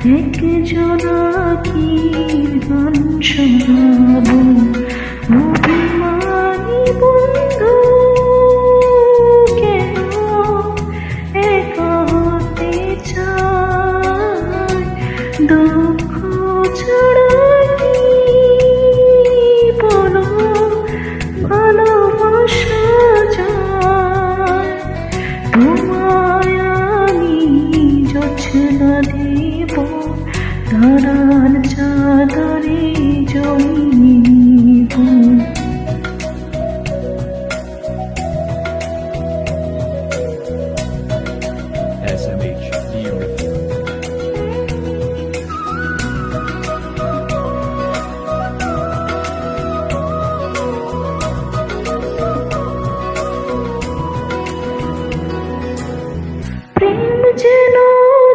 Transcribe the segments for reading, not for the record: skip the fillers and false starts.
এক জোনাকি গান শোনাবো অভিমানী বন্ধু কেন একা হতে চায় দুঃখ ছাড়া কি বলো ভালোবাসা যায় তোমায় আমি জোছনা দেব তারার চাদরে জড়িয়ে নিব SMH Youth. প্রেম যেন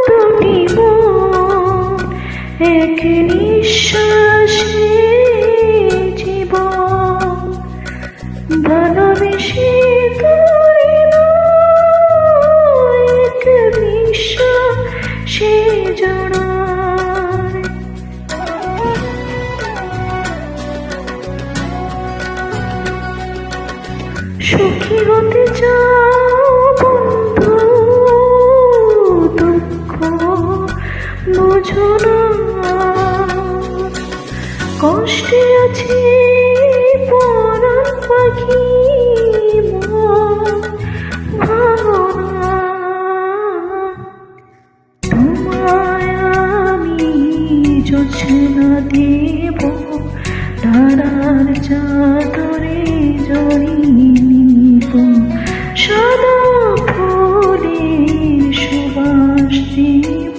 দুটি মন এক নিঃশ্বাসে জীবন ভালোবেসে তরি এক নিঃশ্বাসে জড়ায় সুখী হতে চাও বন্ধু দুঃখ বোঝো না কষ্টে আছে পরাণ পাখি মন ভাঙো না তোমায় আমি জোছনা দেব তারার চাদরে জড়িয়ে নিব সাদা ফুলের সুবাস দিব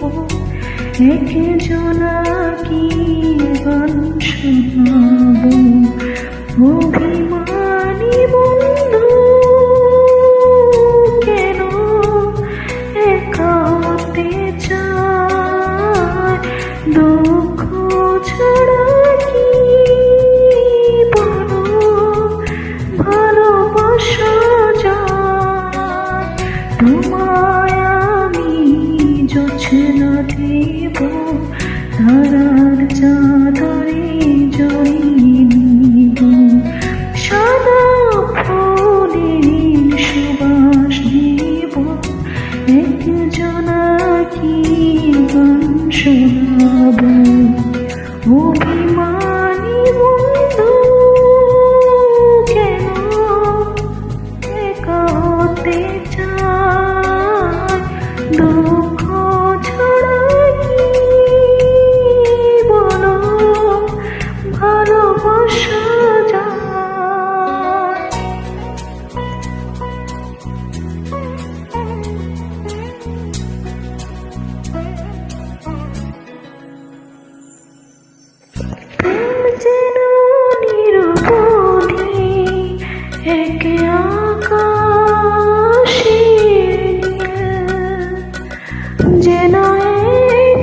এক জোনাকি গান শোনাবো অভিমানী বন্ধু কেন একা হতে চায় দুঃখ ছাড়া কি বলো ভালোবাসা যায় তোমায় আমি জোছনা দেব তারার চাদরে জড়িয়ে নিব সাদা ফুলের সুবাস দিব এক জোনাকি গান শোনাবো অভিমানী বন্ধু কেন একা হতে চায় দুঃখ ছাড়া কি বলো ভালোবাসা যায় প্রেম যেন নিরবধি এক আকাশের নীল যেন এক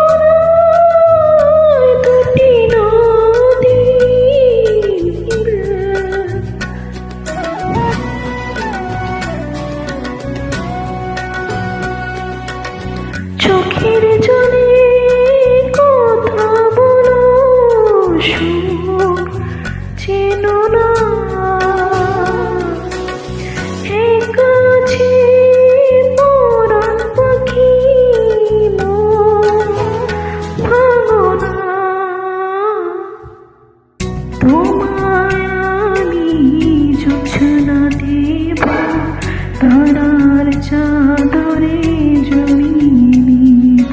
ধারায় দুটি নদী চোখের জলে কথা বলো সুখ চেনো না একা আছে পরাণ পাখি মন ভাঙো না তোমায় আমি জোছনা দেব তারার চাদরে জড়িয়ে নিব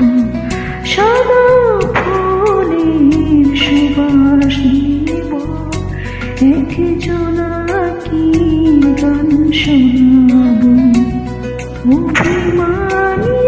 সাদা ফুলের সুবাস দিব এক জোনাকি গান শোনাবো অভিমানী